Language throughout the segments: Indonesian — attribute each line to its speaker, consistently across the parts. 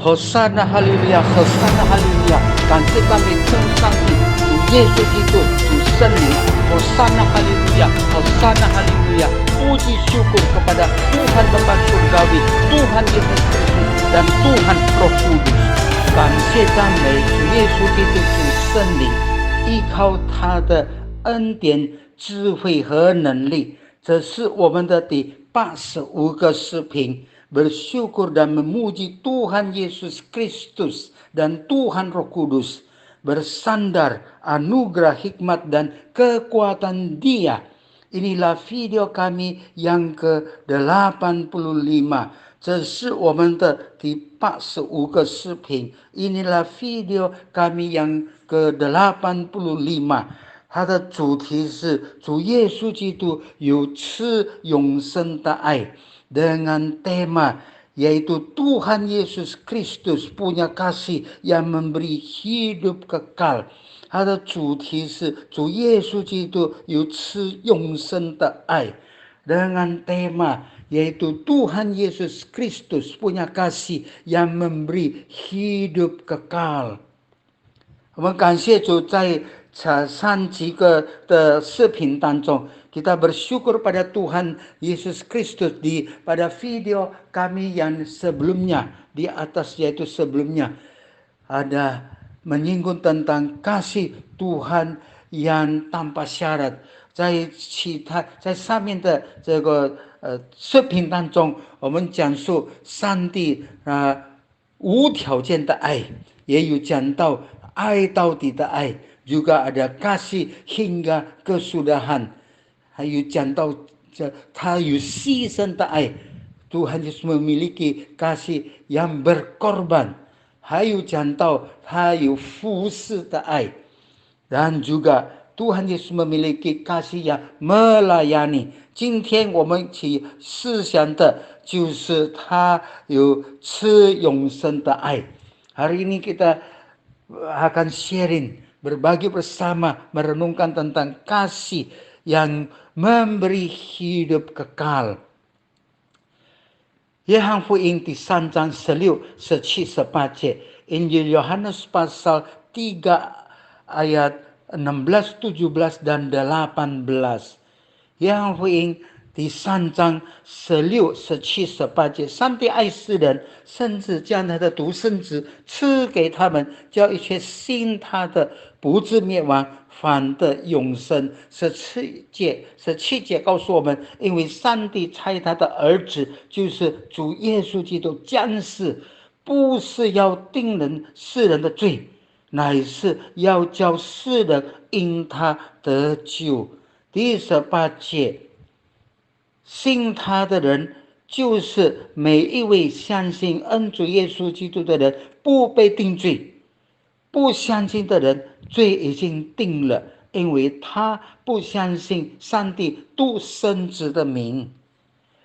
Speaker 1: Hosana haleluya, Hosana haleluya。感谢赞美称上帝，主耶稣基督，主圣灵。Hosana haleluya, Hosana haleluya。puji syukur kepada Tuhan Bapa Surgawi, Tuhan Yesus Kristus dan Tuhan Roh Kudus。感谢赞美主耶稣基督，主圣灵，依靠他的恩典、智慧和能力。这是我们的第85个视频。Bersyukur dan memuji Tuhan Yesus Kristus dan Tuhan Roh Kudus. Bersandar anugerah hikmat dan kekuatan Dia. Inilah video kami yang ke-85. 这是我们的第85个视频。Inilah video kami yang ke-85。它的主题是主耶稣基督有赐永生的爱。dengan tema yaitu Tuhan Yesus Kristus punya kasih yang memberi hidup kekal。它的主题是主耶稣基督有赐永生的爱。dengan tema yaitu Tuhan Yesus Kristus punya kasih yang memberi hidup kekal。我们感谢主，在3几个的视频当中，kita bersyukur pada Tuhan Yesus Kristus pada video kami yang sebelumnya di atas, yaitu sebelumnya ada menyinggung tentang kasih Tuhan yang tanpa syarat。在上面的这个视频当中，我们讲述上帝无条件的爱，也有讲到爱到底的爱，juga ada kasih hingga kesudahan。还有讲到他有牺牲的爱， Tuhan Yesus memiliki kasih yang berkorban。还有讲到他有服侍的爱， dan juga Tuhan Yesus memiliki kasih yang melayani。今天我们一起思想的就是他有赐永生的爱。Hari ini kita akan sharing, berbagi bersama, merenungkan tentang kasih yang memberi hidup kekal。约翰福音第3章16、17、18节，Injil Yohanes pasal 3 ayat 16, 17 dan 18。约翰福音第3章16、17、18节，上帝爱世人，甚至将他的独生子赐给他们，叫一切信他的不至灭亡，反得永生。17节告诉我们，因为上帝差他的儿子，就是主耶稣基督降世，不是要定世人的罪，乃是要叫世人因他得救。第18节，信他的人就是每一位相信恩主耶稣基督的人，不被定罪。不相信的人罪已经定了，因为他不相信上帝独生子的名。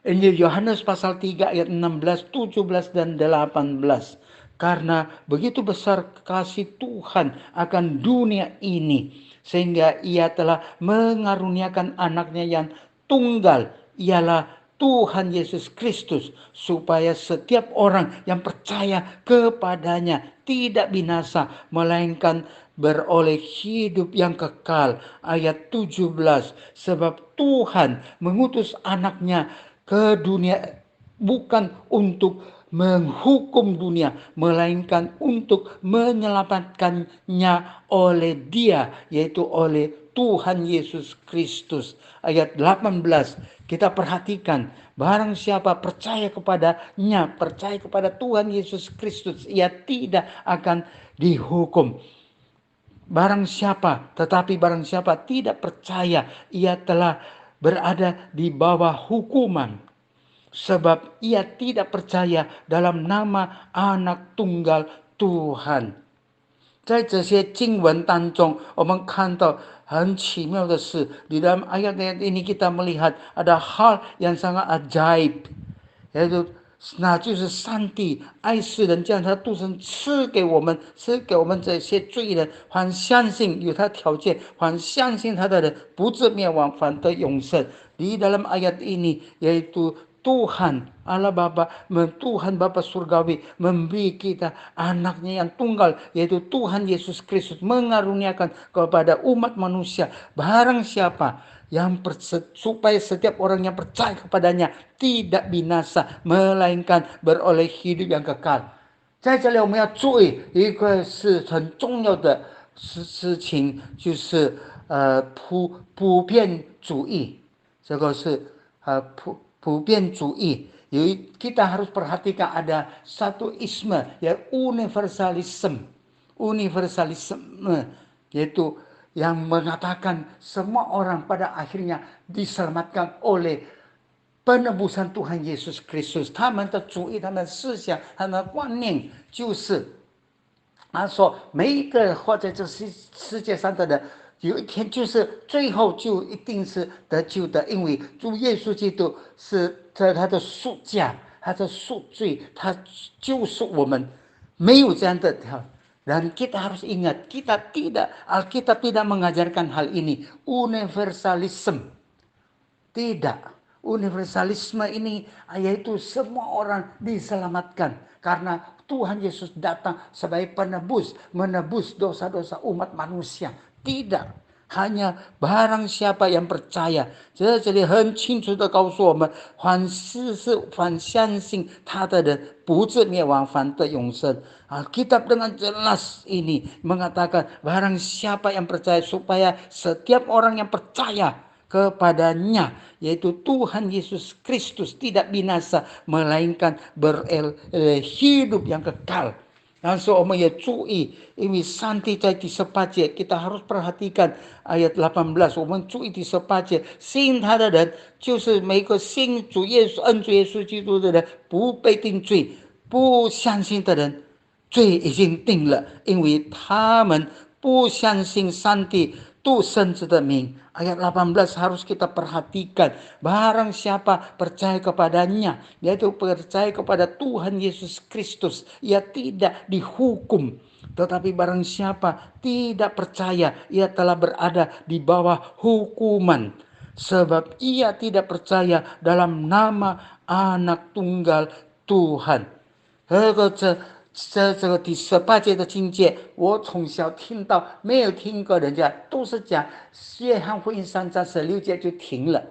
Speaker 1: Injil Yohanes pasal 3 ayat 16, 17 dan 18. Karena begitu besar kasih Tuhan akan dunia ini, sehingga ia telah mengaruniakan anaknya yang tunggal, ialah Tuhan Yesus Kristus, supaya setiap orang yang percaya kepadanya tidak binasa, melainkan beroleh hidup yang kekal. Ayat 17, sebab Tuhan mengutus anaknya ke dunia bukan untuk menghukum dunia, melainkan untuk menyelamatkannya oleh Dia, yaitu oleh Tuhan Yesus Kristus. Ayat 18, kita perhatikan, barang siapa percaya kepadanya, percaya kepada Tuhan Yesus Kristus, ia tidak akan dihukum. Tetapi barang siapa tidak percaya, ia telah berada di bawah hukuman, sebab ia tidak percaya dalam nama anak tunggal Tuhan。在这些经文当中，我们看到很奇妙的是，di dalam ayat-ayat ini kita melihat ada hal yang sangat ajaib， yaitu 那就是上帝爱世人，将他独生赐给我们这些罪人，还相信有他条件，还相信他的人不至灭亡，反得永生。Di dalam ayat ini yaitu Tuhan Allah Bapa, Tuhan Bapa Surgawi memberi kita anaknya yang tunggal, yaitu Tuhan Yesus Kristus, mengaruniakan kepada umat manusia barang siapa yang supaya setiap orang yang percaya kepadanya tidak binasa, melainkan beroleh hidup yang kekal。在这里我们要注意一个是很重要的事情，就是普遍主义，这个是普遍主义。Kita harus perhatikan ada satu isme, ya universalisme, yaitu yang mengatakan semua orang pada akhirnya diselamatkan oleh penebusan Tuhan Yesus Kristus。他们的主义、他们的思想、他们的观念就是他说每一个活在这世界上的人，有一天就是最后就一定是得救的，因为主耶稣基督是在他的赎价，他的赎罪，他救赎我们。没有这样的条，dan kita harus ingat, Alkitab tidak mengajarkan hal ini, universalisme. Tidak. Universalisme ini yaitu semua orang diselamatkan karena Tuhan Yesus datang sebagai penebus, menebus dosa-dosa umat manusia. Tidak. Hanya barang siapa yang percaya， 这里很清楚的告诉我们，凡相信他的人不至灭亡，反得永生。Alkitab dengan jelas ini mengatakan barang siapa yang percaya, supaya setiap orang yang percaya kepadanya, yaitu Tuhan Yesus Kristus, tidak binasa, melainkan beroleh hidup yang kekal。然后我们也注意，因为上帝在第18节 kita harus perhatikan ayat 18， 我们注意第18节，信他的人就是每个信主耶稣、恩主耶稣基督的人不被定罪，不相信的人罪已经定了，因为他们不相信上帝独生子的名。Ayat 18 harus kita perhatikan. Barang siapa percaya kepadanya, yaitu percaya kepada Tuhan Yesus Kristus, ia tidak dihukum. Tetapi barang siapa tidak percaya, ia telah berada di bawah hukuman. Sebab ia tidak percaya dalam nama anak tunggal Tuhan。这个第18节的经节，我从小听到，没有听过人家都是讲约翰福音3章16节就停了。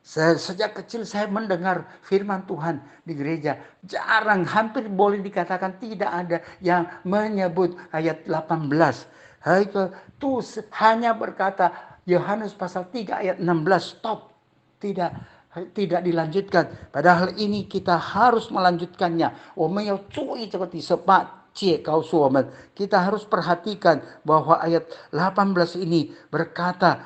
Speaker 1: Sejak kecil saya mendengar firman Tuhan di gereja, jarang, hampir boleh dikatakan tidak ada yang menyebut ayat 18. Itu hanya berkata Yohanes pasal 3 ayat 16, stop. Tidak dilanjutkan. Padahal ini kita harus melanjutkannya. 我们要注意这个第18节告诉我们， kita harus perhatikan bahwa ayat 18 ini berkata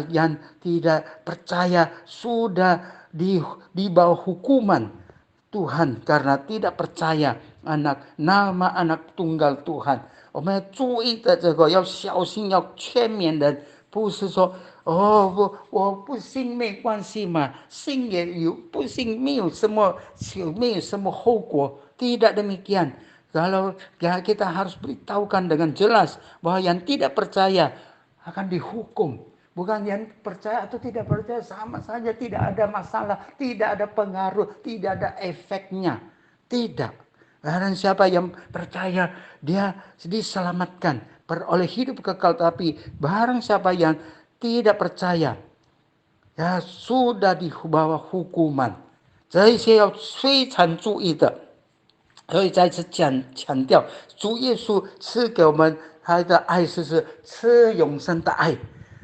Speaker 1: yang tidak percaya sudah di bawah hukuman Tuhan karena tidak percaya nama anak tunggal Tuhan。 我们要注意的这个，要小心，要劝勉人，不是说我不信没关系嘛，信也有，不信没有什么后果。 Tidak demikian. Kalau kita harus beritahukan dengan jelas bahwa yang tidak percaya akan dihukum. Bukan yang percaya atau tidak percaya sama saja, tidak ada masalah, tidak ada pengaruh, tidak ada efeknya. Tidak. Barang siapa yang percaya dia diselamatkan, beroleh hidup kekal. Tapi barang siapa yang tidak percaya, ya sudah di bawah hukuman。 这些要非常注意的。 所以再次强调，主耶稣赐给我们他的爱是赐永生的爱。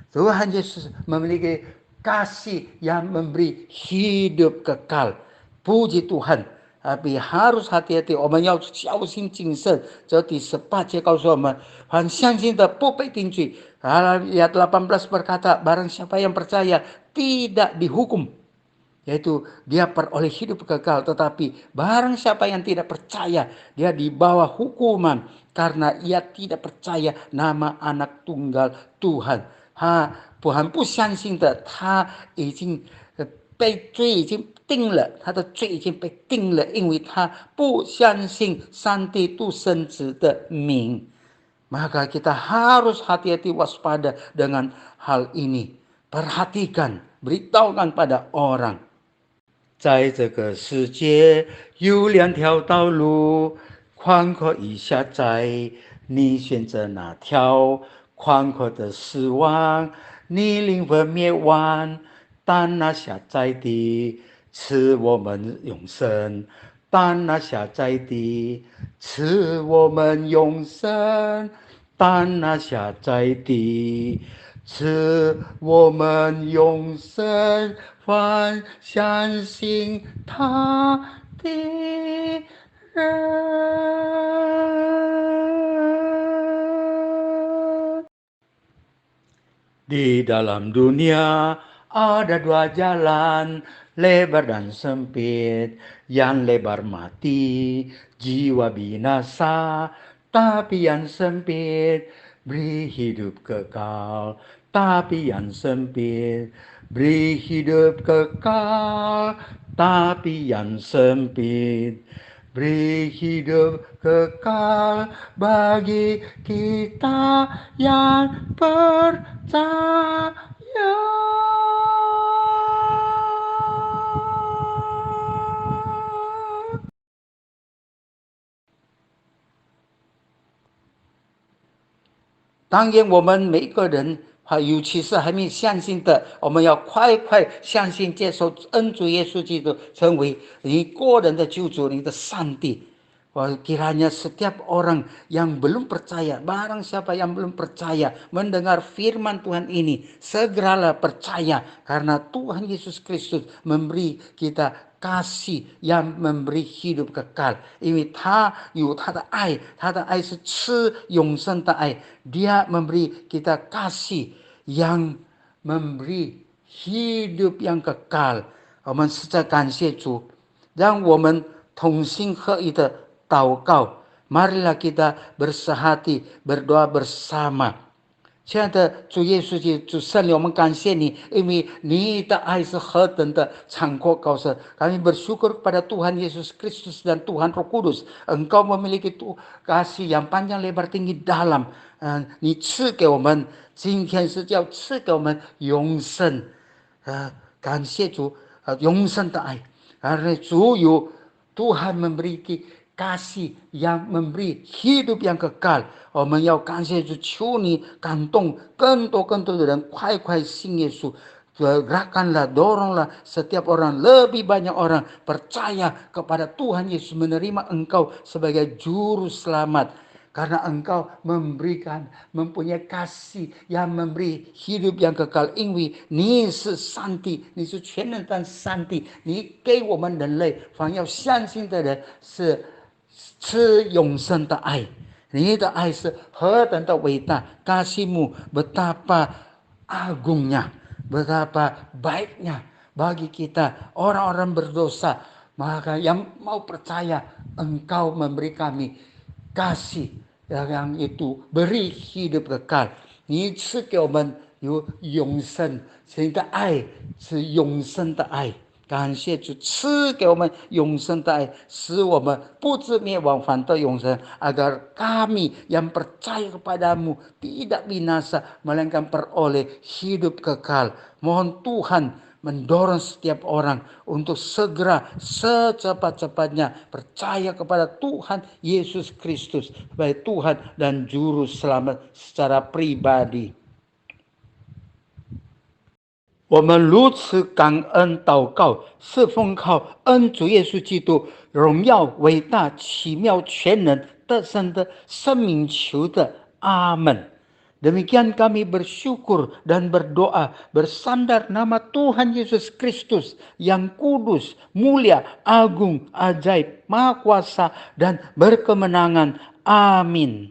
Speaker 1: Tuhan Yesus memiliki kasih yang memberi hidup kekal. Puji Tuhan. Tapi harus hati-hati， 我们要小心谨慎。这第18节告诉我们，凡相信的不被定罪。 Ayat 18 berkata, barang siapa yang percaya tidak dihukum, yaitu dia peroleh hidup kekal. Tetapi barang siapa yang tidak percaya, dia di bawah hukuman karena ia tidak percaya nama anak tunggal Tuhan。 不相信的，他已经被罪已经定了，他的罪已经被定了，因为他不相信上帝独生子的名。 Maka kita harus hati-hati, waspada dengan hal ini. Perhatikan, beritahukan pada orang. 在这个世界有两条道路，宽阔与狭窄，你选择哪条？宽阔的死亡，你灵魂灭亡；但那狭窄的，赐我们永生。但那狭窄的，赐我们永生。但那狭窄的，赐我们永生。凡相信他的人。Di dalam dunia ada dua jalan, lebar dan sempit. Yang lebar mati, jiwa binasa. Tapi yang sempit, beri hidup kekal. Tapi yang sempit, beri hidup kekal. Tapi yang sempit, beri hidup kekal bagi kita yang percaya.当然，我们每一个人，尤其是还没相信的，我们要快快相信，接受恩主耶稣基督成为你个人的救主，你的上帝。Kiranya setiap orang yang belum percaya, barang siapa yang belum percaya mendengar firman Tuhan ini, segeralah percaya karena Tuhan Yesus Kristus memberi kita kasih yang memberi hidup kekal. 因为他有他的爱，他的爱是赐永生的爱， Dia memberi kita kasih yang memberi hidup yang kekal. 我们实在感谢主，让我们同心合一的祷告。 Marilah kita bersehati berdoa bersama。 亲爱的主耶稣基督，主圣灵，我们感谢你，因为你的爱是何等的长阔高深。 Kami bersyukur kepada Tuhan Yesus Kristus dan Tuhan Roh Kudus, Engkau memiliki kasih yang panjang lebar tinggi dalam。 你赐给我们，今天是要赐给我们永生。 感谢主，永生的爱。 Karena主有Tuhan memberi kasih yang memberi hidup yang kekal。 我们要感谢主，求你感动更多的人快快信耶稣。 Gerakanlah, doronglah setiap orang, lebih banyak orang percaya kepada Tuhan Yesus, menerima Engkau sebagai juru selamat. Karena Engkau mempunyai kasih yang memberi hidup yang kekal。 因为你是上帝，你是全能的上帝，你给我们人类凡要相信的人是赐永生的爱。 你的爱是何等的伟大， kasih-Mu betapa agungnya, betapa baiknya bagi kita orang-orang berdosa. Maka yang mau percaya, Engkau memberi kami kasih yang itu beri hidup kekal。 你赐给我们有永生，这个爱是永生的爱。 感谢主赐给我们永生的爱，使我们不至灭亡，反得永生。 Agar kami yang percaya kepadamu tidak binasa, melainkan peroleh hidup kekal. Mohon Tuhan mendorong setiap orang untuk segera secepat-cepatnya percaya kepada Tuhan Yesus Kristus sebagai Tuhan dan Juru Selamat secara pribadi。 我们如此感恩祷告，是奉靠恩主耶稣基督荣耀伟大奇妙全能得胜的生命求的，阿门。 Demikian kami bersyukur dan berdoa bersandar nama Tuhan Yesus Kristus yang kudus, mulia, agung, ajaib, maha kuasa dan berkemenangan. Amin.